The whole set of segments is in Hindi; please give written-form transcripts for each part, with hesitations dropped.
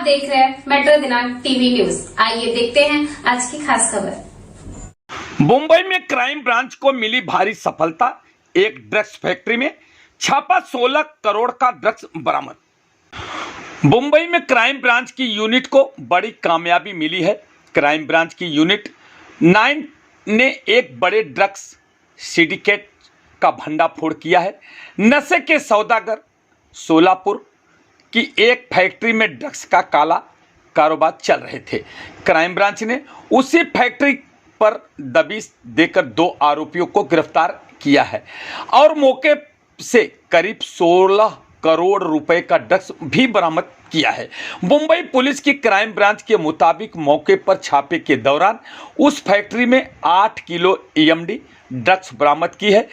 देख रहे हैं मेट्रो दिनांक टीवी न्यूज। आइए देखते हैं आज की खास खबर। मुंबई में क्राइम ब्रांच को मिली भारी सफलता। एक ड्रग्स फैक्ट्री में छापा, 16 करोड़ का ड्रग्स बरामद। मुंबई में क्राइम ब्रांच की यूनिट को बड़ी कामयाबी मिली है। क्राइम ब्रांच की यूनिट 9 ने एक बड़े ड्रग्स सिंडिकेट का भंडाफोड़ किया है। नशे के सौदागर सोलापुर की एक फैक्ट्री में ड्रग्स का काला कारोबार चल रहे थे। क्राइम ब्रांच ने उसी फैक्ट्री पर दबिश देकर 2 आरोपियों को गिरफ्तार किया है और मौके से करीब 16 करोड़ रुपए का ड्रग्स भी बरामद किया है। मुंबई पुलिस की क्राइम ब्रांच के मुताबिक मौके पर छापे के दौरान उस फैक्ट्री में 8 किलो EMD ड्रग्स बरामद की है।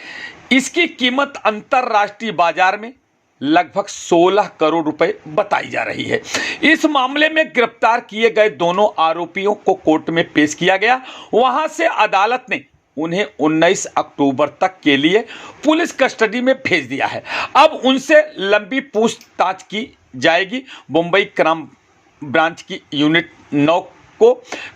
इसकी कीमत अंतर्राष्ट्रीय बाजार में लगभग 16 करोड़ रुपए बताई जा रही है। इस मामले में गिरफ्तार किए गए दोनों आरोपियों को कोर्ट में पेश किया गया। वहां से अदालत ने उन्हें 19 अक्टूबर तक के लिए पुलिस कस्टडी में भेज दिया है। अब उनसे लंबी पूछताछ की जाएगी। मुंबई क्राइम ब्रांच की यूनिट 9 को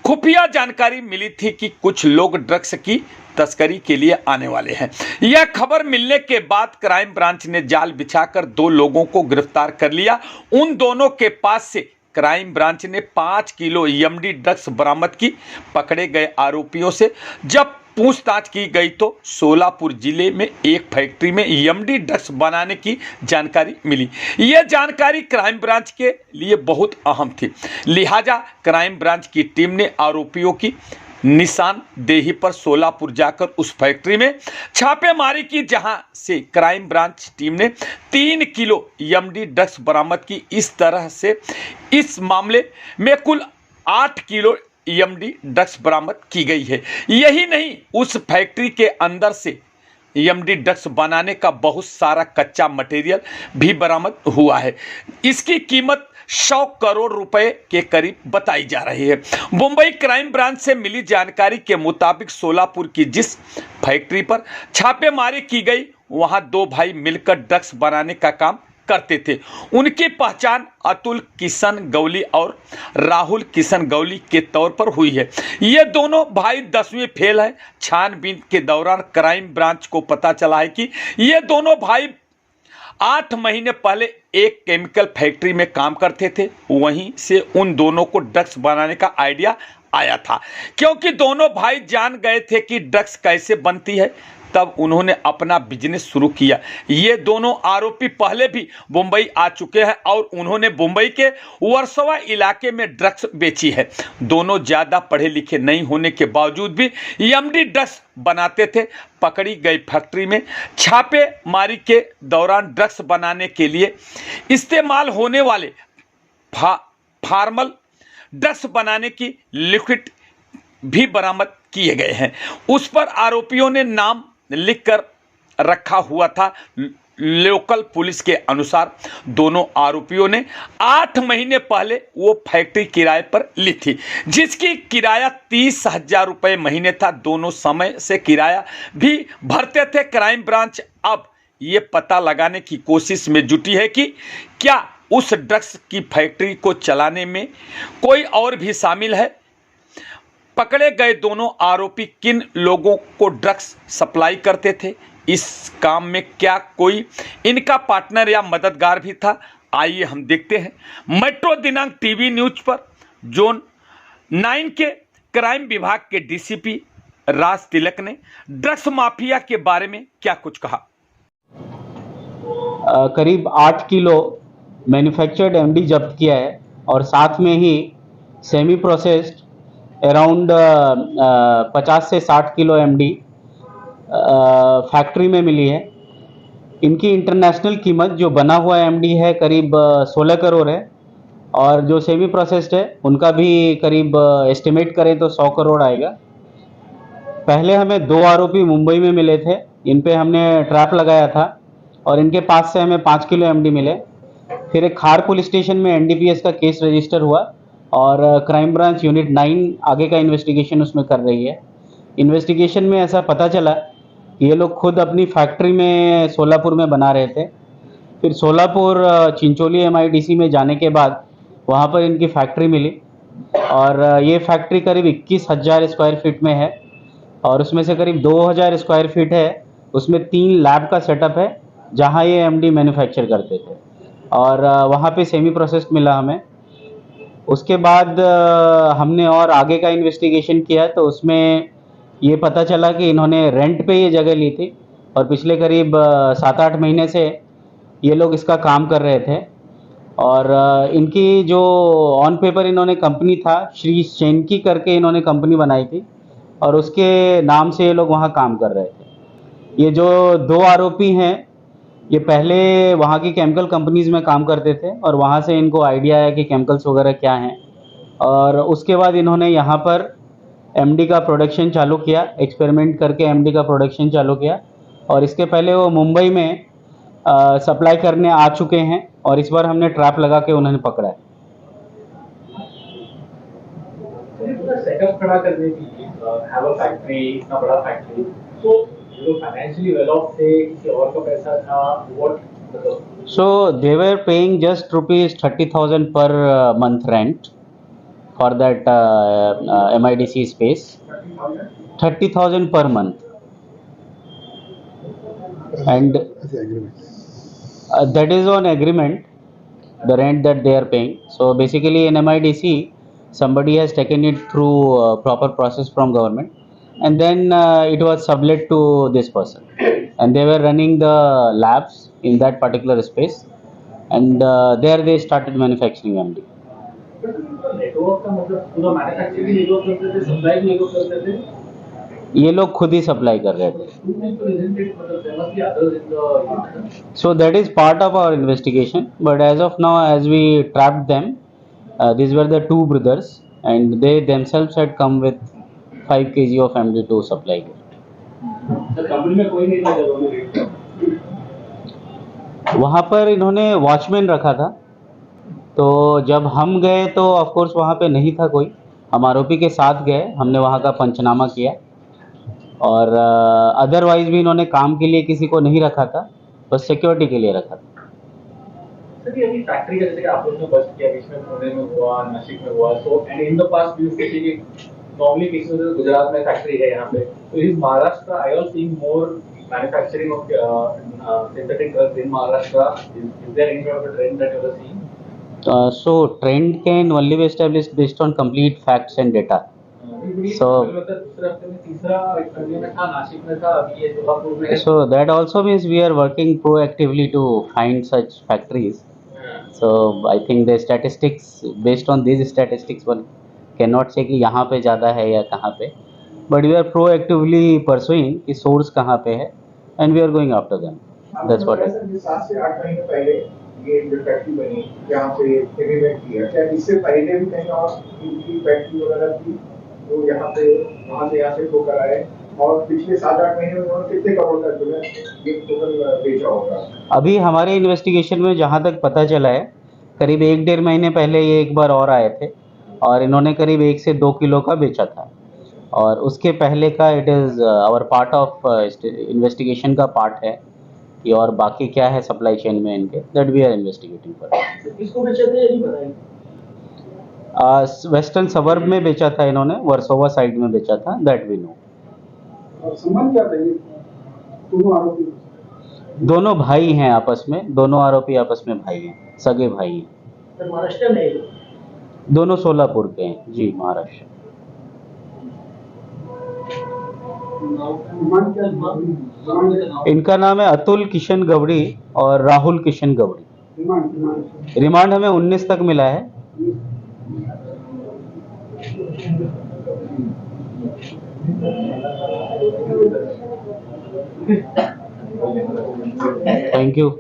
खुफिया जानकारी मिली थी कि कुछ लोग ड्रग्स की तस्करी के लिए आने वाले हैं। यह खबर मिलने के बाद क्राइम ब्रांच ने जाल बिछाकर 2 लोगों को गिरफ्तार कर लिया। उन दोनों के पास से क्राइम ब्रांच ने 5 किलो EMD ड्रग्स बरामद की। पकड़े गए आरोपियों से जब पूछताछ की गई तो सोलापुर जिले में एक फैक्ट्री में EMD ड्रग्स बनाने की जानकारी मिली। यह जानकारी क्राइम ब्रांच के लिए बहुत अहम थी, लिहाजा क्राइम ब्रांच की टीम ने आरोपियों की निशानदेही पर सोलापुर जाकर उस फैक्ट्री में छापेमारी की, जहां से क्राइम ब्रांच टीम ने 3 किलो EMD ड्रग्स बरामद की। इस तरह से इस मामले में कुल 8 किलो EMD ड्रग्स बरामद की गई है। यही नहीं, उस फैक्ट्री के अंदर से EMD ड्रग्स बनाने का बहुत सारा कच्चा मटेरियल भी बरामद हुआ है। इसकी कीमत 100 करोड़ रुपए के करीब बताई जा रही है। मुंबई क्राइम ब्रांच से मिली जानकारी के मुताबिक सोलापुर की जिस फैक्ट्री पर छापेमारी की गई वहां 2 भाई मिलकर ड्रग्स बनाने का काम करते थे। उनकी पहचान अतुल किशन गौली और राहुल किशन गौली के तौर पर हुई है। ये दोनों भाई 10वीं फेल हैं। छानबीन के दौरान क्राइम ब्रांच को पता चला है कि ये दोनों भाई 8 महीने पहले एक केमिकल फैक्ट्री में काम करते थे। वहीं से उन दोनों को ड्रग्स बनाने का आइडिया आया था। क्योंकि दोनों भाई जान गए थे कि ड्रग्स कैसे बनती है, तब उन्होंने अपना बिजनेस शुरू किया। ये दोनों आरोपी पहले भी मुंबई आ चुके हैं और उन्होंने मुंबई के वर्सोवा इलाके में ड्रग्स बेची है। दोनों ज़्यादा पढ़े लिखे नहीं होने के बावजूद भी EMD ड्रग्स बनाते थे। पकड़ी गई फैक्ट्री में छापेमारी के दौरान ड्रग्स बनाने के लिए इस्तेमाल होने वाले फार्मल ड्रग्स बनाने की लिक्विड भी बरामद किए गए हैं। उस पर आरोपियों ने नाम लिखकर रखा हुआ था। लोकल पुलिस के अनुसार दोनों आरोपियों ने 8 महीने पहले वो फैक्ट्री किराए पर ली थी, जिसकी किराया 30,000 रुपये महीने था। दोनों समय से किराया भी भरते थे। क्राइम ब्रांच अब ये पता लगाने की कोशिश में जुटी है कि क्या उस ड्रग्स की फैक्ट्री को चलाने में कोई और भी शामिल है। पकड़े गए दोनों आरोपी किन लोगों को ड्रग्स सप्लाई करते थे, इस काम में क्या कोई इनका पार्टनर या मददगार भी था। आइए हम देखते हैं मेट्रो दिनांक टीवी न्यूज पर जोन 9 के क्राइम विभाग के DCP राज तिलक ने ड्रग्स माफिया के बारे में क्या कुछ कहा। करीब 8 किलो मैन्युफैक्चर्ड MD जब्त किया है और साथ में ही सेमी प्रोसेस्ड अराउंड 50 से 60 किलो MD फैक्ट्री में मिली है। इनकी इंटरनेशनल कीमत जो बना हुआ MD है करीब 16 करोड़ है और जो सेमी प्रोसेस्ड है उनका भी करीब एस्टिमेट करें तो 100 करोड़ आएगा। पहले हमें 2 आरोपी मुंबई में मिले थे, इन पे हमने ट्रैप लगाया था और इनके पास से हमें 5 किलो MD मिले। फिर एक खार पुलिस स्टेशन में NDPS का केस रजिस्टर हुआ और क्राइम ब्रांच यूनिट 9 आगे का इन्वेस्टिगेशन उसमें कर रही है। इन्वेस्टिगेशन में ऐसा पता चला कि ये लोग खुद अपनी फैक्ट्री में सोलापुर में बना रहे थे। फिर सोलापुर चिंचोली MIDC में जाने के बाद वहाँ पर इनकी फैक्ट्री मिली और ये फैक्ट्री करीब 21,000 स्क्वायर फीट में है और उसमें से करीब 2,000 स्क्वायर फीट है, उसमें 3 लैब का सेटअप है जहाँ ये एमडी मैन्युफैक्चर करते थे और वहाँ पे सेमी प्रोसेस्ड मिला हमें। उसके बाद हमने और आगे का इन्वेस्टिगेशन किया तो उसमें ये पता चला कि इन्होंने रेंट पे ये जगह ली थी और पिछले करीब 7-8 महीने से ये लोग इसका काम कर रहे थे और इनकी जो ऑन पेपर इन्होंने कंपनी था श्री शेनकी करके इन्होंने कंपनी बनाई थी और उसके नाम से ये लोग वहाँ काम कर रहे थे। ये जो 2 आरोपी हैं ये पहले वहाँ की केमिकल कंपनीज़ में काम करते थे और वहाँ से इनको आइडिया है कि केमिकल्स वगैरह क्या हैं और उसके बाद इन्होंने यहाँ पर एमडी का प्रोडक्शन चालू किया, एक्सपेरिमेंट करके एमडी का प्रोडक्शन चालू किया और इसके पहले वो मुंबई में सप्लाई करने आ चुके हैं और इस बार हमने ट्रैप लगा के उन्होंने पकड़ा है। सेटअप खड़ा करने के लिए हैव अ फैक्ट्री, इतना बड़ा फैक्ट्री, तो जो फाइनेंशियली वेल ऑफ थे, किसी और का पैसा था, व्हाट मतलब So they were paying just rupees 30,000 per month rent for that MIDC space. 30,000 per month, and that is on agreement, the rent that they are paying. So basically in MIDC somebody has taken it through proper process from government and then it was sublet to this person and they were running the labs in that particular space and there they started manufacturing MD. Network का मतलब पूरा मैन्युफैक्चरिंग ये लोग करते थे, सप्लाई भी ये लोग करते थे, ये लोग खुद ही सप्लाई कर रहे थे। मतलब there must be others in the So that is part of our investigation, but as of now, as we trapped them, these were the 2 brothers and they themselves had come with 5 kg of MD to supply it. Company में कोई नहीं था जब उन्होंने रेट किया। वहाँ पर इन्होंने वॉचमैन रखा था, तो जब हम गए तो ऑफ कोर्स वहाँ पे नहीं था कोई, हम आरोपी के साथ गए, हमने वहाँ का पंचनामा किया और अदरवाइज भी इन्होंने काम के लिए किसी को नहीं रखा था, बस सिक्योरिटी के लिए रखा था। सर ये अभी फैक्ट्री का जैसे कि आप लोग ने बस्ट किया, बीच में पुणे में हुआ, नासिक में हुआ, so and in the past we see कि नॉर्मली किसी में गुजरात में फैक्ट्री है यहाँ पे, तो is Maharashtra I also seeing more manufacturing of synthetic drugs in Maharashtra. Is there any sort of a trend that you are seeing? So trend can only be established based on complete facts and data. So दूसरे हफ्ते में तीसरा पुणे में था, नासिक में था, अभी ये सोलापुर में है। So that also means we are working proactively to find such factories. So I think the statistics, based on these statistics, one cannot say कि यहाँ पे ज़्यादा है या कहाँ पे, but we are proactively pursuing कि source कहाँ पे है and we are going after them. That's what I think. 7 से 8 महीने पहले ये जो फैक्ट्री बनी जहाँ पे एग्रीमेंट किया, क्या इससे पहले भी कहीं और इनकी फैक्ट्री वगैरह थी तो यहाँ पे वहाँ से यहाँ से ठो कराए और पिछले 7-8 महीने में उन्होंने कितने करोड़ का जो है ये टोटल बेचा होगा? अभी हमारे इन्वेस्टिगेशन में जहाँ तक पता चला है करीब 1-1.5 महीने पहले ये एक बार और आए थे और इन्होंने करीब 1 से 2 किलो का बेचा था और उसके पहले का it is our part of investigation का पार्ट है कि और बाकी क्या है सप्लाई चेन में इनके, that we are investigating for. किसको बेचे थे ये नहीं बताइए। वेस्टर्न सबर्ब में बेचा था इन्होंने, वर्सोवा साइड में बेचा था, दैट वी नो। और संबंध क्या था ये दोनों आरोपी? दोनों भाई हैं आपस में, दोनों आरोपी आपस में भाई हैं, सगे भाई हैं। महाराष्ट्र में दोनों सोलापुर के हैं जी, महाराष्ट्र। इनका नाम है अतुल किशन गवड़ी और राहुल किशन गवड़ी। रिमांड हमें 19 तक मिला है। Thank you.